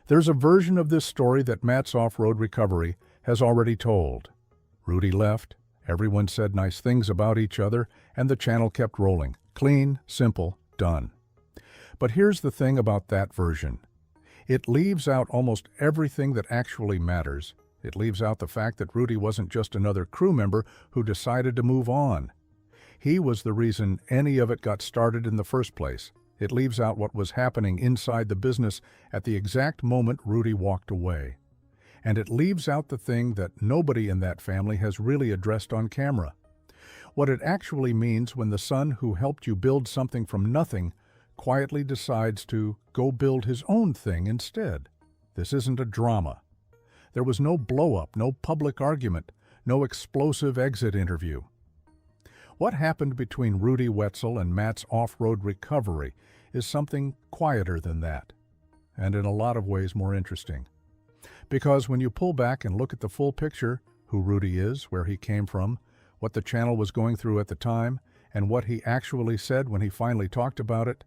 There's a version of this story that Matt's off-road recovery has already told. Rudy left, everyone said nice things about each other, and the channel kept rolling. Clean, simple, done. But here's the thing about that version. It leaves out almost everything that actually matters. It leaves out the fact that Rudy wasn't just another crew member who decided to move on. He was the reason any of it got started in the first place. It leaves out what was happening inside the business at the exact moment Rudy walked away. And it leaves out the thing that nobody in that family has really addressed on camera. What it actually means when the son who helped you build something from nothing quietly decides to go build his own thing instead. This isn't a drama. There was no blow-up, no public argument, no explosive exit interview. What happened between Rudy Wetzel and Matt's off-road recovery is something quieter than that, and in a lot of ways more interesting. Because when you pull back and look at the full picture, who Rudy is, where he came from, what the channel was going through at the time, and what he actually said when he finally talked about it,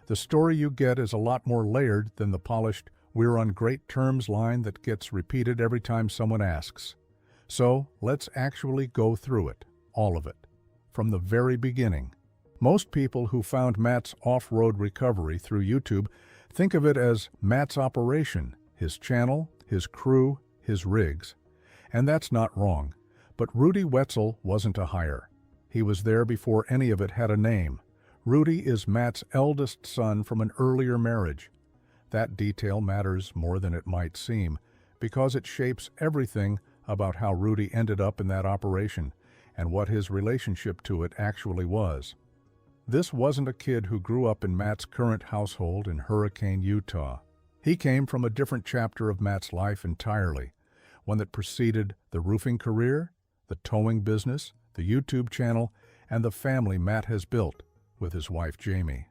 the story you get is a lot more layered than the polished "we're on great terms" line that gets repeated every time someone asks. So let's actually go through it, all of it, from the very beginning. Most people who found Matt's off-road recovery through YouTube think of it as Matt's operation, his channel, his crew, his rigs. And that's not wrong. But Rudy Wetzel wasn't a hire. He was there before any of it had a name. Rudy is Matt's eldest son from an earlier marriage. That detail matters more than it might seem, because it shapes everything about how Rudy ended up in that operation and what his relationship to it actually was. This wasn't a kid who grew up in Matt's current household in Hurricane, Utah. He came from a different chapter of Matt's life entirely, one that preceded the roofing career, the towing business, the YouTube channel, and the family Matt has built with his wife Jamie.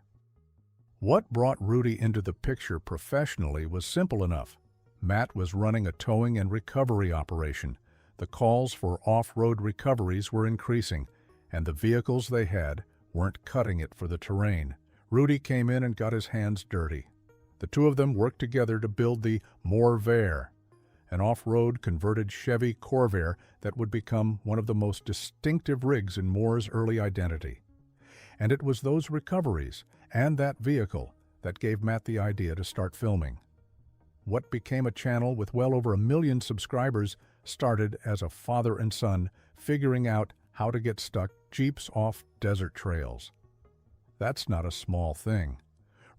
What brought Rudy into the picture professionally was simple enough. Matt was running a towing and recovery operation. The calls for off-road recoveries were increasing, and the vehicles they had weren't cutting it for the terrain. Rudy came in and got his hands dirty. The two of them worked together to build the Morvair, an off-road converted Chevy Corvair that would become one of the most distinctive rigs in Moore's early identity. And it was those recoveries and that vehicle that gave Matt the idea to start filming. What became a channel with well over 1 million subscribers started as a father and son figuring out how to get stuck Jeeps off desert trails. That's not a small thing.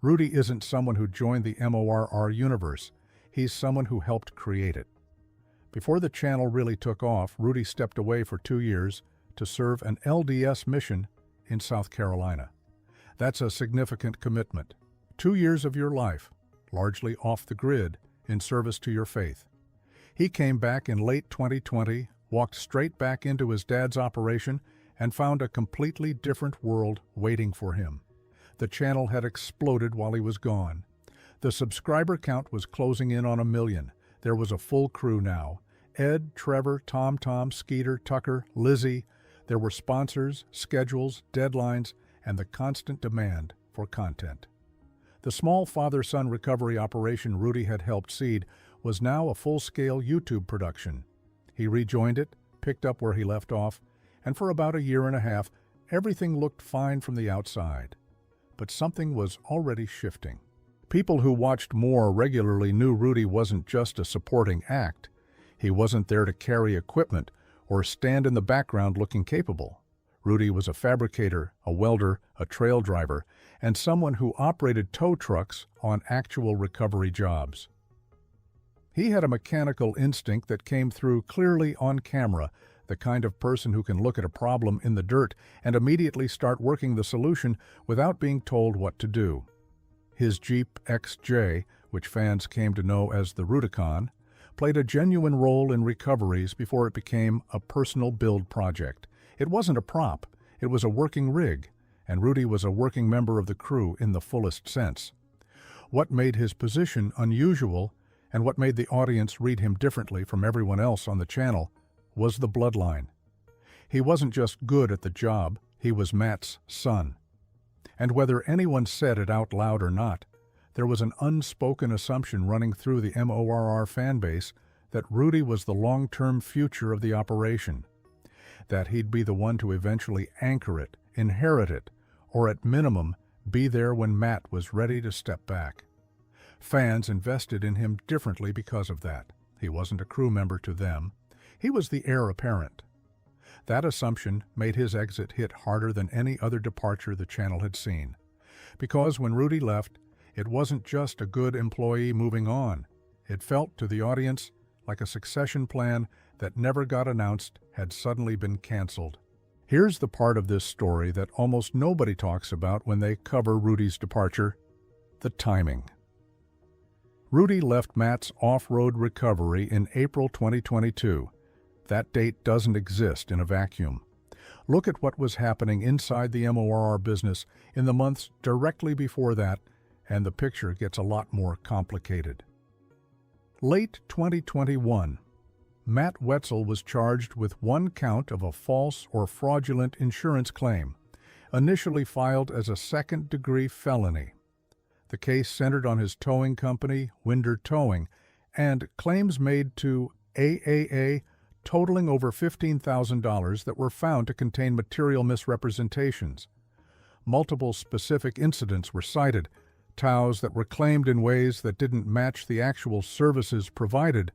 Rudy isn't someone who joined the MORR universe. He's someone who helped create it. Before the channel really took off, Rudy stepped away for 2 years to serve an LDS mission in South Carolina. That's a significant commitment. 2 years of your life, largely off the grid, in service to your faith. He came back in late 2020, walked straight back into his dad's operation, and found a completely different world waiting for him. The channel had exploded while he was gone. The subscriber count was closing in on 1 million. There was a full crew now. Ed, Trevor, Tom, Skeeter, Tucker, Lizzie. There were sponsors, schedules, deadlines, and the constant demand for content. The small father-son recovery operation Rudy had helped seed was now a full-scale YouTube production. He rejoined it, picked up where he left off, and for about 1.5 years, everything looked fine from the outside. But something was already shifting. People who watched more regularly knew Rudy wasn't just a supporting act. He wasn't there to carry equipment or stand in the background looking capable. Rudy was a fabricator, a welder, a trail driver, and someone who operated tow trucks on actual recovery jobs. He had a mechanical instinct that came through clearly on camera, the kind of person who can look at a problem in the dirt and immediately start working the solution without being told what to do. His Jeep XJ, which fans came to know as the Rudicon, played a genuine role in recoveries before it became a personal build project. It wasn't a prop, it was a working rig, and Rudy was a working member of the crew in the fullest sense. What made his position unusual, and what made the audience read him differently from everyone else on the channel, was the bloodline. He wasn't just good at the job, he was Matt's son. And whether anyone said it out loud or not, There was an unspoken assumption running through the MORR fan base that Rudy was the long-term future of the operation, that he'd be the one to eventually anchor it, inherit it, or at minimum, be there when Matt was ready to step back. Fans invested in him differently because of that. He wasn't a crew member to them. He was the heir apparent. That assumption made his exit hit harder than any other departure the channel had seen. Because when Rudy left, it wasn't just a good employee moving on. It felt to the audience like a succession plan that never got announced had suddenly been canceled. Here's the part of this story that almost nobody talks about when they cover Rudy's departure: the timing. Rudy left Matt's off-road recovery in April 2022. That date doesn't exist in a vacuum. Look at what was happening inside the MORR business in the months directly before that, and the picture gets a lot more complicated. Late 2021, Matt Wetzel was charged with one count of a false or fraudulent insurance claim, initially filed as a second-degree felony. The case centered on his towing company, Winder Towing, and claims made to AAA totaling over $15,000 that were found to contain material misrepresentations. Multiple specific incidents were cited, tows that were claimed in ways that didn't match the actual services provided,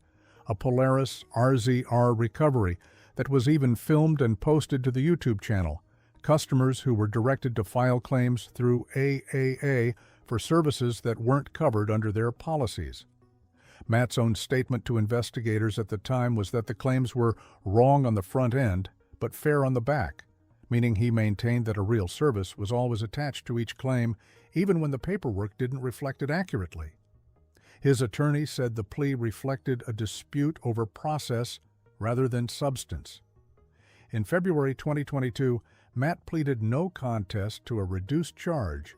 a Polaris RZR recovery that was even filmed and posted to the YouTube channel, customers who were directed to file claims through AAA for services that weren't covered under their policies. Matt's own statement to investigators at the time was that the claims were wrong on the front end, but fair on the back, meaning he maintained that a real service was always attached to each claim, even when the paperwork didn't reflect it accurately. His attorney said the plea reflected a dispute over process rather than substance. In February 2022, Matt pleaded no contest to a reduced charge,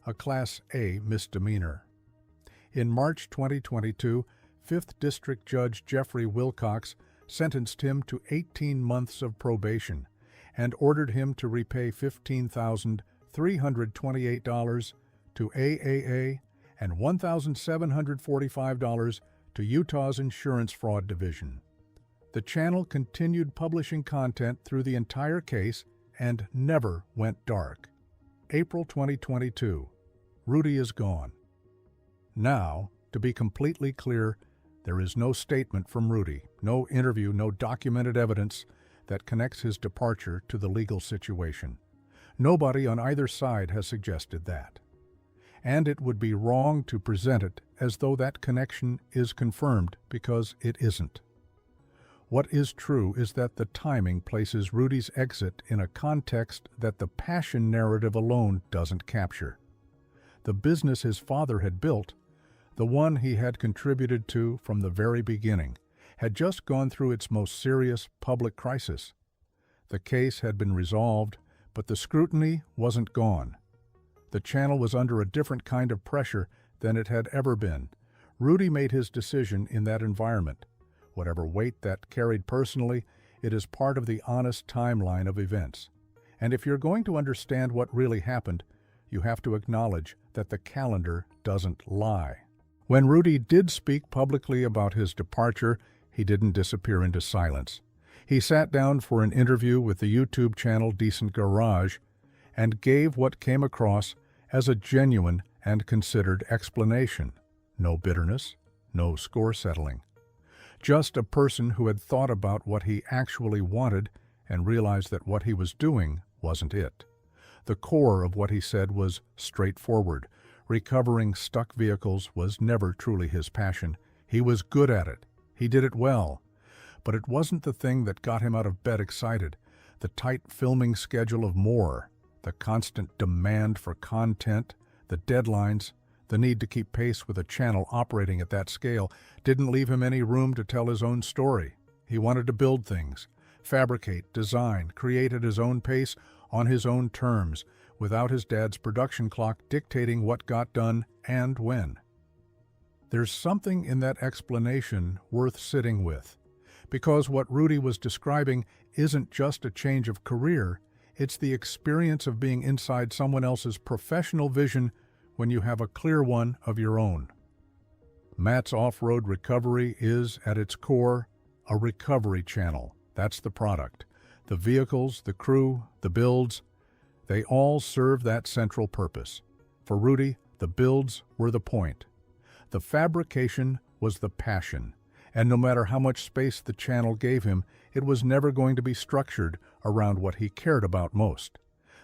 a Class A misdemeanor. In March 2022, 5th District Judge Jeffrey Wilcox sentenced him to 18 months of probation and ordered him to repay $15,328 to AAA and $1,745 to Utah's Insurance Fraud Division. The channel continued publishing content through the entire case and never went dark. April 2022. Rudy is gone. Now, to be completely clear, there is no statement from Rudy, no interview, no documented evidence that connects his departure to the legal situation. Nobody on either side has suggested that. And it would be wrong to present it as though that connection is confirmed, because it isn't. What is true is that the timing places Rudy's exit in a context that the passion narrative alone doesn't capture. The business his father had built, the one he had contributed to from the very beginning, had just gone through its most serious public crisis. The case had been resolved, but the scrutiny wasn't gone. The channel was under a different kind of pressure than it had ever been. Rudy made his decision in that environment. Whatever weight that carried personally, it is part of the honest timeline of events. And if you're going to understand what really happened, you have to acknowledge that the calendar doesn't lie. When Rudy did speak publicly about his departure, he didn't disappear into silence. He sat down for an interview with the YouTube channel Decent Garage and gave what came across as a genuine and considered explanation. No bitterness, no score settling. Just a person who had thought about what he actually wanted and realized that what he was doing wasn't it. The core of what he said was straightforward. Recovering stuck vehicles was never truly his passion. He was good at it. He did it well. But it wasn't the thing that got him out of bed excited. The tight filming schedule of more, the constant demand for content, the deadlines, the need to keep pace with a channel operating at that scale didn't leave him any room to tell his own story. He wanted to build things, fabricate, design, create at his own pace, on his own terms, without his dad's production clock dictating what got done and when. There's something in that explanation worth sitting with, because what Rudy was describing isn't just a change of career, it's the experience of being inside someone else's professional vision when you have a clear one of your own. Matt's Off-Road Recovery is, at its core, a recovery channel. That's the product. The vehicles, the crew, the builds, they all serve that central purpose. For Rudy, the builds were the point. The fabrication was the passion, and no matter how much space the channel gave him, it was never going to be structured around what he cared about most.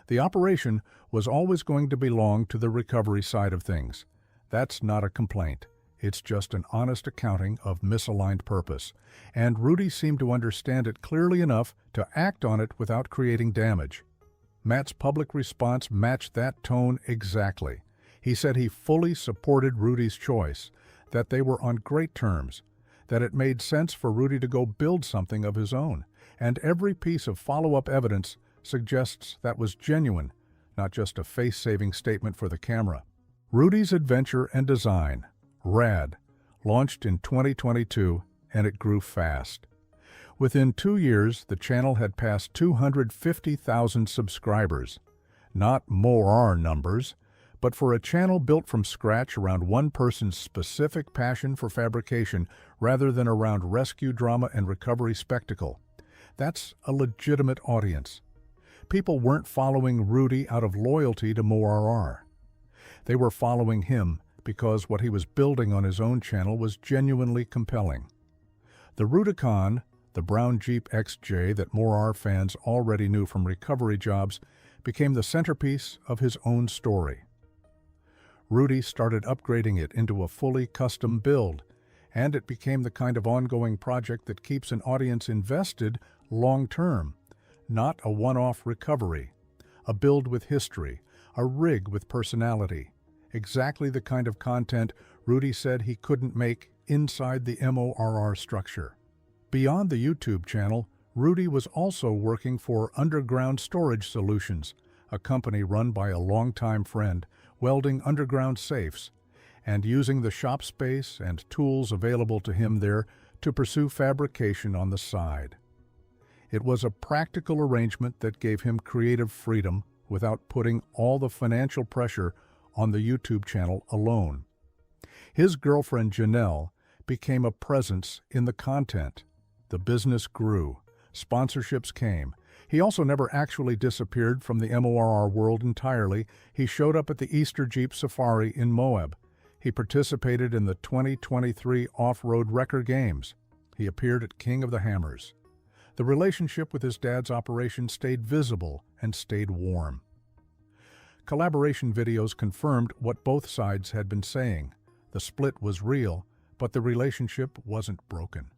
The operation was always going to belong to the recovery side of things. That's not a complaint. It's just an honest accounting of misaligned purpose, and Rudy seemed to understand it clearly enough to act on it without creating damage. Matt's public response matched that tone exactly. He said he fully supported Rudy's choice, that they were on great terms, that it made sense for Rudy to go build something of his own, and every piece of follow-up evidence suggests that was genuine, not just a face-saving statement for the camera. Rudy's Adventure and Design, RAD, launched in 2022, and it grew fast. Within 2 years, the channel had passed 250,000 subscribers. Not more numbers, but for a channel built from scratch around one person's specific passion for fabrication rather than around rescue drama and recovery spectacle. That's a legitimate audience. People weren't following Rudy out of loyalty to MoRR. They were following him because what he was building on his own channel was genuinely compelling. The Rubicon, the brown Jeep XJ that MoRR fans already knew from recovery jobs, became the centerpiece of his own story. Rudy started upgrading it into a fully custom build, and it became the kind of ongoing project that keeps an audience invested long-term, not a one-off recovery, a build with history, a rig with personality, exactly the kind of content Rudy said he couldn't make inside the MoRR structure. Beyond the YouTube channel, Rudy was also working for Underground Storage Solutions, a company run by a longtime friend, welding underground safes, and using the shop space and tools available to him there to pursue fabrication on the side. It was a practical arrangement that gave him creative freedom without putting all the financial pressure on the YouTube channel alone. His girlfriend Janelle became a presence in the content. The business grew. Sponsorships came. He also never actually disappeared from the MoRR world entirely. He showed up at the Easter Jeep Safari in Moab. He participated in the 2023 Off-Road Wrecker Games. He appeared at King of the Hammers. The relationship with his dad's operation stayed visible and stayed warm. Collaboration videos confirmed what both sides had been saying. The split was real, but the relationship wasn't broken.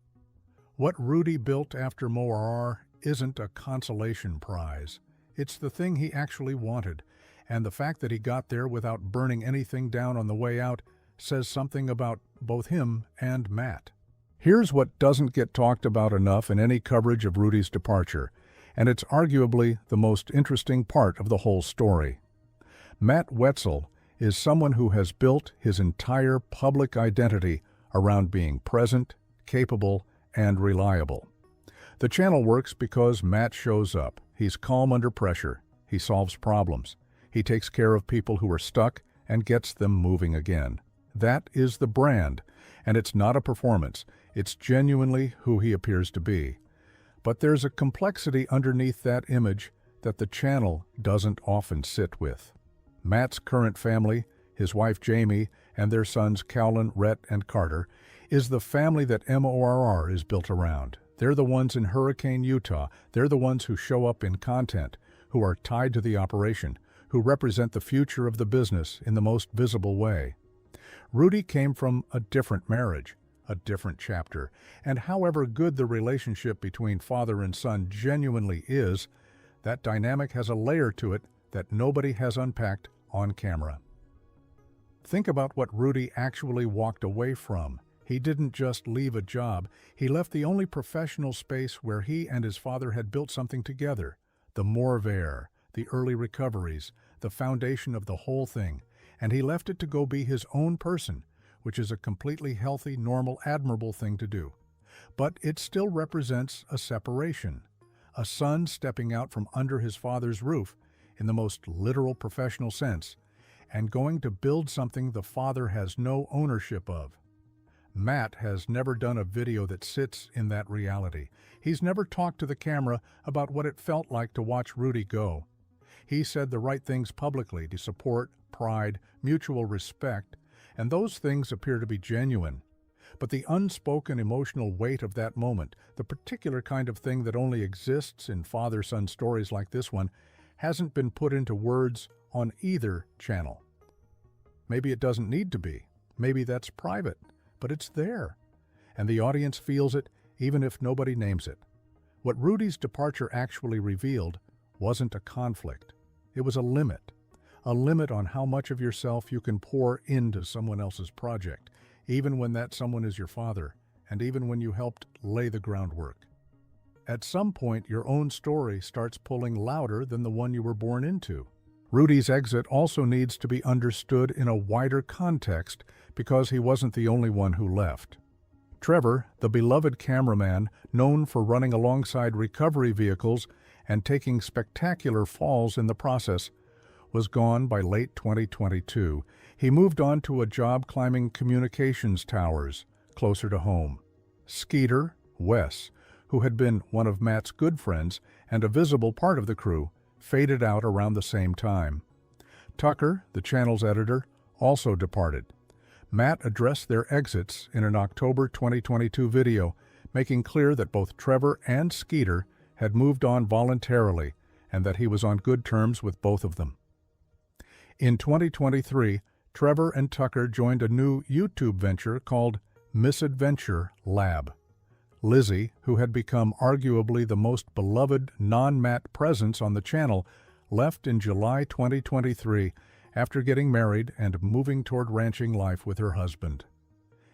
What Rudy built after MoRR isn't a consolation prize. It's the thing he actually wanted, and the fact that he got there without burning anything down on the way out says something about both him and Matt. Here's what doesn't get talked about enough in any coverage of Rudy's departure, and it's arguably the most interesting part of the whole story. Matt Wetzel is someone who has built his entire public identity around being present, capable, and reliable. The channel works because Matt shows up. He's calm under pressure. He solves problems. He takes care of people who are stuck and gets them moving again. That is the brand, and it's not a performance. It's genuinely who he appears to be. But there's a complexity underneath that image that the channel doesn't often sit with. Matt's current family, his wife Jamie, and their sons Callan, Rhett, and Carter, is the family that MoRR is built around. They're the ones in Hurricane, Utah. They're the ones who show up in content, who are tied to the operation, who represent the future of the business in the most visible way. Rudy came from a different marriage, a different chapter, and however good the relationship between father and son genuinely is, that dynamic has a layer to it that nobody has unpacked on camera. Think about what Rudy actually walked away from. He didn't just leave a job, he left the only professional space where he and his father had built something together. The Morvair, the early recoveries, the foundation of the whole thing, and he left it to go be his own person, which is a completely healthy, normal, admirable thing to do. But it still represents a separation. A son stepping out from under his father's roof, in the most literal professional sense, and going to build something the father has no ownership of. Matt has never done a video that sits in that reality. He's never talked to the camera about what it felt like to watch Rudy go. He said the right things publicly to support, pride, mutual respect, and those things appear to be genuine. But the unspoken emotional weight of that moment, the particular kind of thing that only exists in father-son stories like this one, hasn't been put into words on either channel. Maybe it doesn't need to be. Maybe that's private, but it's there. And the audience feels it even if nobody names it. What Rudy's departure actually revealed wasn't a conflict. It was a limit on how much of yourself you can pour into someone else's project, even when that someone is your father, and even when you helped lay the groundwork. At some point, your own story starts pulling louder than the one you were born into. Rudy's exit also needs to be understood in a wider context because he wasn't the only one who left. Trevor, the beloved cameraman known for running alongside recovery vehicles and taking spectacular falls in the process, was gone by late 2022. He moved on to a job climbing communications towers closer to home. Skeeter, Wes, who had been one of Matt's good friends and a visible part of the crew, faded out around the same time. Tucker, the channel's editor, also departed. Matt addressed their exits in an October 2022 video, making clear that both Trevor and Skeeter had moved on voluntarily and that he was on good terms with both of them. In 2023, Trevor and Tucker joined a new YouTube venture called Misadventure Lab. Lizzie, who had become arguably the most beloved non-Matt presence on the channel, left in July 2023 after getting married and moving toward ranching life with her husband.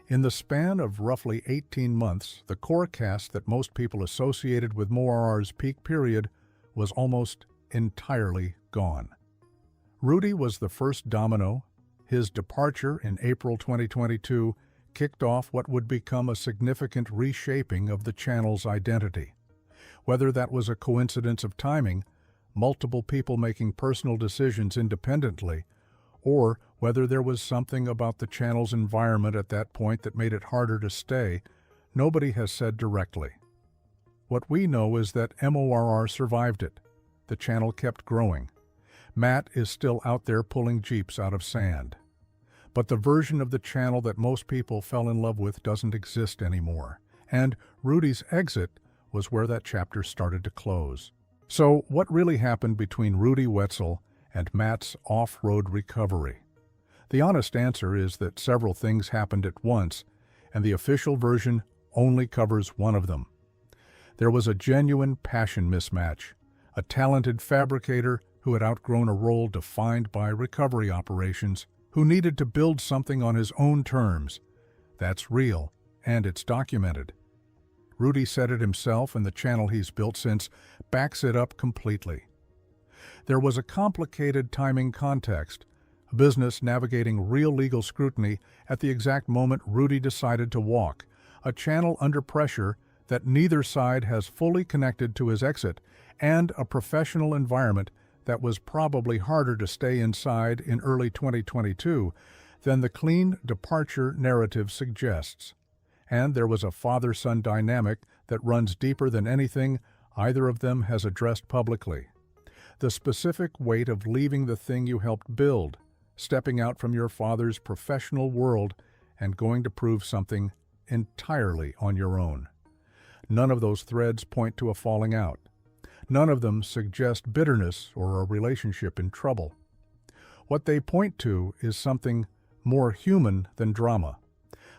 In the span of roughly 18 months, the core cast that most people associated with MoRR's peak period was almost entirely gone. Rudy was the first domino. His departure in April 2022 kicked off what would become a significant reshaping of the channel's identity. Whether that was a coincidence of timing, multiple people making personal decisions independently, or whether there was something about the channel's environment at that point that made it harder to stay, nobody has said directly. What we know is that MoRR survived it. The channel kept growing. Matt is still out there pulling Jeeps out of sand. But the version of the channel that most people fell in love with doesn't exist anymore. And Rudy's exit was where that chapter started to close. So what really happened between Rudy Wetzel and Matt's off-road recovery? The honest answer is that several things happened at once, and the official version only covers one of them. There was a genuine passion mismatch, a talented fabricator who had outgrown a role defined by recovery operations, who needed to build something on his own terms. That's real, and it's documented. Rudy said it himself, and the channel he's built since backs it up completely. There was a complicated timing context, a business navigating real legal scrutiny at the exact moment Rudy decided to walk, a channel under pressure that neither side has fully connected to his exit, and a professional environment that was probably harder to stay inside in early 2022 than the clean departure narrative suggests. And there was a father-son dynamic that runs deeper than anything either of them has addressed publicly. The specific weight of leaving the thing you helped build, stepping out from your father's professional world and going to prove something entirely on your own. None of those threads point to a falling out. None of them suggest bitterness or a relationship in trouble. What they point to is something more human than drama.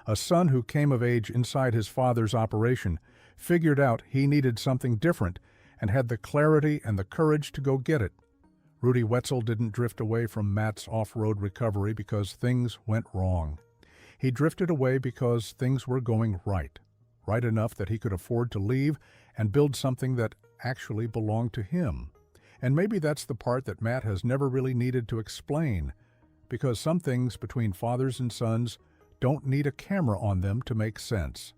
A son who came of age inside his father's operation, figured out he needed something different, and had the clarity and the courage to go get it. Rudy Wetzel didn't drift away from Matt's off-road recovery because things went wrong. He drifted away because things were going right enough that he could afford to leave and build something that actually belonged to him. And maybe that's the part that Matt has never really needed to explain, because some things between fathers and sons don't need a camera on them to make sense.